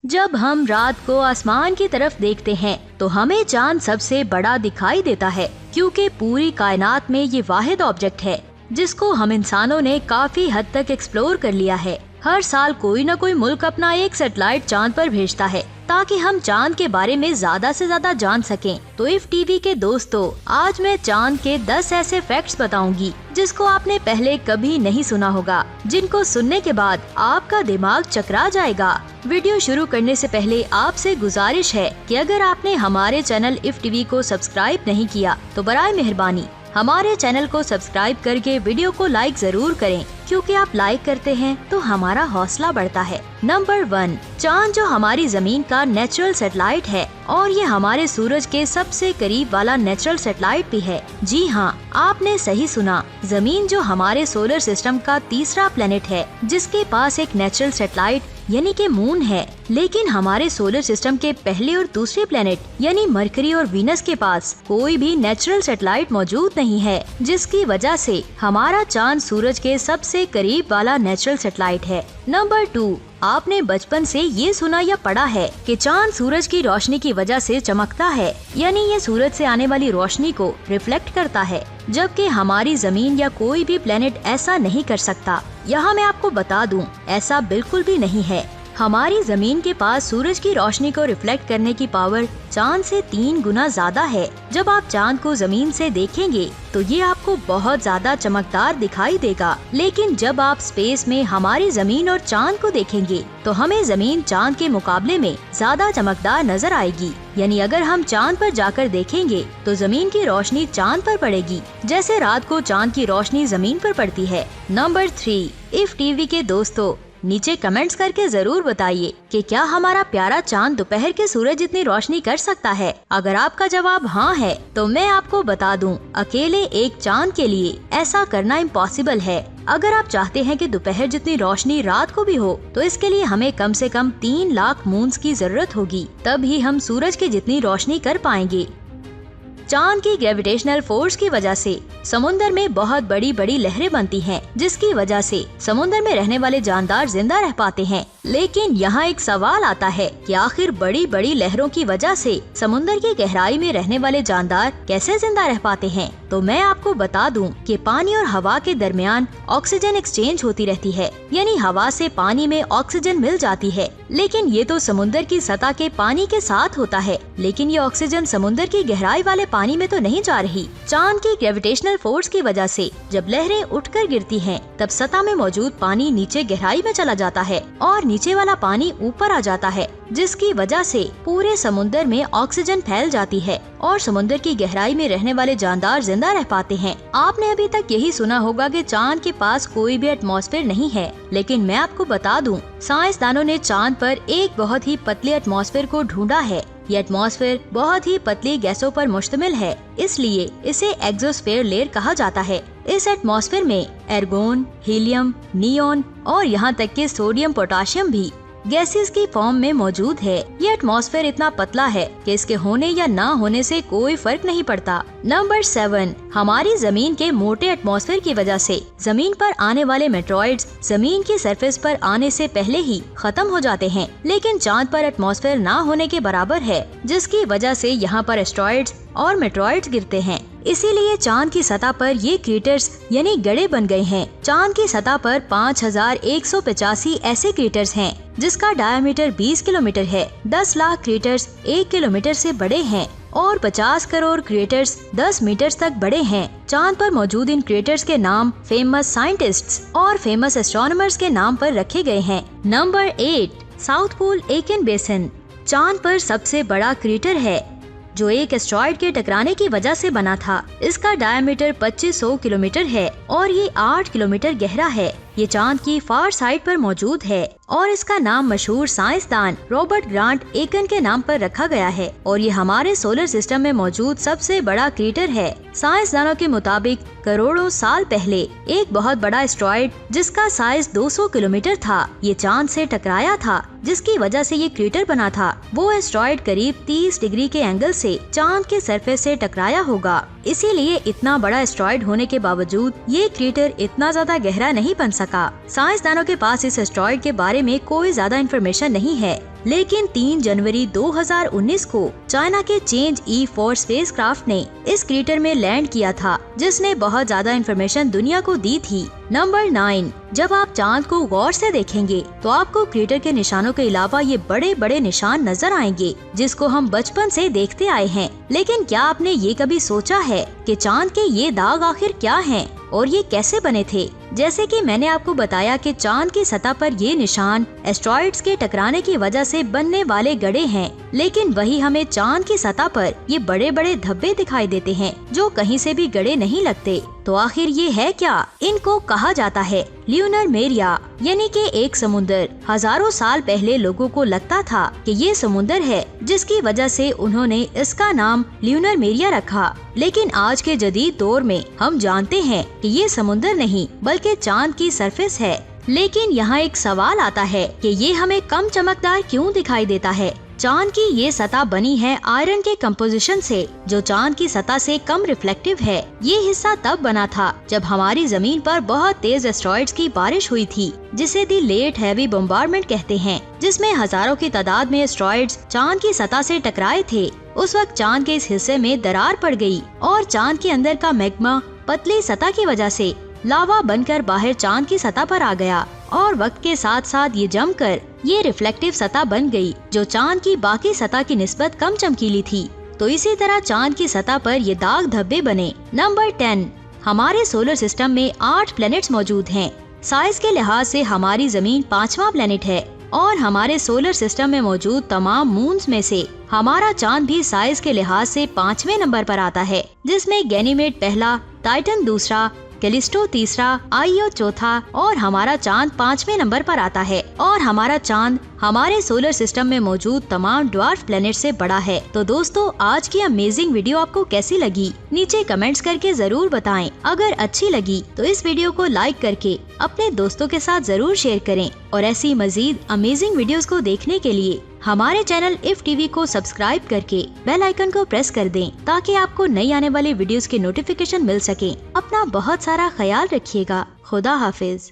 जब हम रात को आसमान की तरफ देखते हैं तो हमें चांद सबसे बड़ा दिखाई देता है, क्योंकि पूरी कायनात में ये वाहिद ऑब्जेक्ट है जिसको हम इंसानों ने काफी हद तक एक्सप्लोर कर लिया है। हर साल कोई न कोई मुल्क अपना एक सैटेलाइट चांद पर भेजता है ताकि हम चांद के बारे में ज्यादा से ज्यादा जान सकें। तो इफ टीवी के दोस्तों, आज मैं चांद के 10 ऐसे फैक्ट्स बताऊंगी जिसको आपने पहले कभी नहीं सुना होगा, जिनको सुनने के बाद आपका दिमाग चकरा जाएगा। वीडियो शुरू करने से पहले आपसे गुजारिश है कि अगर आपने हमारे चैनल इफ टीवी को सब्सक्राइब नहीं किया तो बराए मेहरबानी हमारे चैनल को सब्सक्राइब करके वीडियो को लाइक जरूर करें, क्योंकि आप लाइक करते हैं तो हमारा हौसला बढ़ता है। नंबर 1, चांद जो हमारी जमीन का नेचुरल सैटेलाइट है और ये हमारे सूरज के सबसे करीब वाला नेचुरल सैटेलाइट भी है। जी हाँ, आपने सही सुना। जमीन जो हमारे सोलर सिस्टम का तीसरा प्लेनेट है जिसके पास एक नेचुरल सैटेलाइट यानी कि मून है, लेकिन हमारे सोलर सिस्टम के पहले और दूसरे प्लेनेट यानी मरकरी और वीनस के पास कोई भी नेचुरल सैटेलाइट मौजूद नहीं है, जिसकी वजह से हमारा चांद सूरज के सबसे करीब वाला नेचुरल सैटेलाइट है। नंबर 2, आपने बचपन से ये सुना या पढ़ा है कि चांद सूरज की रोशनी की वजह से चमकता है, यानी ये सूरज से आने वाली रोशनी को रिफ्लेक्ट करता है, जबकि हमारी जमीन या कोई भी प्लेनेट ऐसा नहीं कर सकता। यहाँ मैं आपको बता दूं, ऐसा बिल्कुल भी नहीं है। हमारी जमीन के पास सूरज की रोशनी को रिफ्लेक्ट करने की पावर चांद से 3 गुना ज्यादा है। जब आप चांद को जमीन से देखेंगे तो ये आपको बहुत ज्यादा चमकदार दिखाई देगा, लेकिन जब आप स्पेस में हमारी जमीन और चांद को देखेंगे तो हमें जमीन चांद के मुकाबले में ज्यादा चमकदार नजर आएगी। यानी अगर हम चांद पर जाकर देखेंगे तो जमीन की रोशनी चांद पर पड़ेगी, जैसे रात को चांद की रोशनी जमीन पर पड़ती है। नंबर 3, इफ टीवी के दोस्तों, नीचे कमेंट्स करके जरूर बताइए कि क्या हमारा प्यारा चांद दोपहर के सूरज जितनी रोशनी कर सकता है। अगर आपका जवाब हाँ है तो मैं आपको बता दूं, अकेले एक चांद के लिए ऐसा करना इम्पॉसिबल है। अगर आप चाहते हैं कि दोपहर जितनी रोशनी रात को भी हो तो इसके लिए हमें कम से कम 3 लाख मून्स की जरूरत होगी, तभी हम सूरज की जितनी रोशनी कर पाएंगे। चांद की ग्रेविटेशनल फोर्स की वजह से समुद्र में बहुत बड़ी बड़ी लहरें बनती हैं, जिसकी वजह से समुद्र में रहने वाले जानदार जिंदा रह पाते हैं। लेकिन यहाँ एक सवाल आता है कि आखिर बड़ी बड़ी लहरों की वजह से समुद्र की गहराई में रहने वाले जानदार कैसे जिंदा रह पाते हैं। तो मैं आपको बता दूं कि पानी और हवा के दरमियान ऑक्सीजन एक्सचेंज होती रहती है, यानी हवा से पानी में ऑक्सीजन मिल जाती है। लेकिन ये तो समुद्र की सतह के पानी के साथ होता है, लेकिन ये ऑक्सीजन समुद्र की गहराई वाले पानी में तो नहीं जा रही। चांद की ग्रेविटेशनल फोर्स की वजह से जब लहरें उठकर गिरती हैं, तब सतह में मौजूद पानी नीचे गहराई में चला जाता है और नीचे वाला पानी ऊपर आ जाता है, जिसकी वजह से पूरे समुद्र में ऑक्सीजन फैल जाती है और समुद्र की गहराई में रहने वाले जानदार जिंदा रह पाते हैं। आपने अभी तक यही सुना होगा कि चांद के पास कोई भी एटमॉस्फेयर नहीं है, लेकिन मैं आपको बता दूं, साइंसदानों ने चांद पर एक बहुत ही पतले एटमॉस्फेयर को ढूंढा है। ये एटमॉस्फेयर बहुत ही पतली गैसों पर मुश्तमिल है, इसलिए इसे एक्सोस्फेयर लेयर कहा जाता है। इस एटमॉस्फेयर में एर्गोन, हीलियम, नियोन और यहाँ तक कि सोडियम पोटाशियम भी गैसेस की फॉर्म में मौजूद है। ये एटमॉस्फेयर इतना पतला है कि इसके होने या ना होने से कोई फर्क नहीं पड़ता। नंबर 7, हमारी जमीन के मोटे एटमॉस्फेयर की वजह से जमीन पर आने वाले मेट्रॉइड्स जमीन की सरफेस पर आने से पहले ही खत्म हो जाते हैं, लेकिन चांद पर एटमॉस्फेयर ना होने के बराबर है, जिसकी वजह से यहाँ पर एस्ट्रॉइड्स और मेट्रॉइड्स गिरते हैं। इसीलिए चांद की सतह पर ये क्रेटर्स यानी गड्ढे बन गए हैं। चांद की सतह पर 5185 ऐसे क्रेटर्स हैं जिसका डायमीटर 20 किलोमीटर है। 10 लाख क्रेटर्स 1 किलोमीटर से बड़े हैं और 50 करोड़ क्रेटर्स 10 मीटर तक बड़े हैं। चांद पर मौजूद इन क्रेटर्स के नाम फेमस साइंटिस्ट्स और फेमस एस्ट्रोनॉमर्स के नाम पर रखे गए हैं। Number 8, south pole Aitken basin चांद पर सबसे बड़ा क्रेटर है, जो एक एस्ट्रॉइड के टकराने की वजह से बना था। इसका डायमीटर 2500 किलोमीटर है और ये 8 किलोमीटर गहरा है। ये चांद की फार साइड पर मौजूद है और इसका नाम मशहूर साइंसदान रॉबर्ट ग्रांट एकिन के नाम पर रखा गया है और ये हमारे सोलर सिस्टम में मौजूद सबसे बड़ा क्रेटर है। साइंसदानों के मुताबिक करोड़ों साल पहले एक बहुत बड़ा एस्ट्रॉइड जिसका साइज 200 किलोमीटर था, ये चांद से टकराया था, जिसकी वजह से ये क्रेटर बना था। वो एस्ट्रॉइड करीब 30 डिग्री के एंगल से चांद के सरफेस से टकराया होगा। इसीलिए इतना बड़ा एस्ट्रॉइड होने के बावजूद ये क्रेटर इतना ज्यादा गहरा नहीं बन सका। साइंसदानों के पास इस एस्टेरॉयड के बारे में कोई ज्यादा इन्फॉर्मेशन नहीं है, लेकिन 3 जनवरी 2019 को चाइना के चेंज E4 स्पेसक्राफ्ट ने इस क्रेटर में लैंड किया था, जिसने बहुत ज्यादा इन्फॉर्मेशन दुनिया को दी थी। नंबर 9, जब आप चांद को गौर से देखेंगे तो आपको क्रेटर के निशानों के अलावा ये बड़े बड़े निशान नजर आएंगे, जिसको हम बचपन से देखते आए हैं। लेकिन क्या आपने ये कभी सोचा है कि चांद के ये दाग आखिर क्या हैं और ये कैसे बने थे? जैसे कि मैंने आपको बताया कि चांद की सतह पर ये निशान एस्टेरॉइड्स के टकराने की वजह से बनने वाले गड्ढे हैं, लेकिन वही हमें चांद की सतह पर ये बड़े बड़े धब्बे दिखाई देते हैं जो कहीं से भी गड्ढे नहीं लगते। तो आखिर ये है क्या? इनको कहा जाता है ल्यूनर मेरिया, यानी कि एक समुंदर। हजारों साल पहले लोगों को लगता था कि ये समुंदर है, जिसकी वजह से उन्होंने इसका नाम ल्यूनर मेरिया रखा। लेकिन आज के जदीद दौर में हम जानते हैं कि ये समुंदर नहीं बल्कि चांद की सरफेस है। लेकिन यहाँ एक सवाल आता है कि ये हमें कम चमकदार क्यों दिखाई देता है? चांद की ये सतह बनी है आयरन के कंपोजिशन से, जो चांद की सतह से कम रिफ्लेक्टिव है। ये हिस्सा तब बना था जब हमारी जमीन पर बहुत तेज एस्टेरॉइड्स की बारिश हुई थी, जिसे दी लेट हैवी बम्बार्डमेंट कहते हैं, जिसमें हजारों की तादाद में एस्टेरॉइड्स चांद की सतह से टकराए थे। उस वक्त चांद के इस हिस्से में दरार पड़ गई और चांद के अंदर का मैग्मा पतली सतह की वजह से लावा बनकर बाहर चांद की सतह पर आ गया और वक्त के साथ साथ ये जमकर ये रिफ्लेक्टिव सतह बन गई, जो चांद की बाकी सतह की निस्बत कम चमकीली थी। तो इसी तरह चांद की सतह पर ये दाग धब्बे बने। नंबर 10, हमारे सोलर सिस्टम में 8 प्लैनेट्स मौजूद हैं। साइज के लिहाज से हमारी जमीन 5वां प्लैनेट है और हमारे सोलर सिस्टम में मौजूद तमाम मून्स में से हमारा चांद भी साइज के लिहाज से 5वें नंबर पर आता है, जिसमें गैनीमेड पहला, टाइटन दूसरा, कैलिस्टो तीसरा, आईओ चौथा और हमारा चांद 5वें नंबर पर आता है। और हमारा चांद हमारे सोलर सिस्टम में मौजूद तमाम ड्वार्फ प्लैनेट से बड़ा है। तो दोस्तों, आज की अमेजिंग वीडियो आपको कैसी लगी? नीचे कमेंट्स करके जरूर बताएं। अगर अच्छी लगी तो इस वीडियो को लाइक करके अपने दोस्तों के साथ जरूर शेयर करें और ऐसी मजीद अमेजिंग वीडियोस को देखने के लिए हमारे चैनल इफ टीवी को सब्सक्राइब करके बेल आइकन को प्रेस कर दें, ताकि आपको नई आने वाली वीडियोस के नोटिफिकेशन मिल सके। अपना बहुत सारा ख्याल रखिएगा। खुदा हाफिज।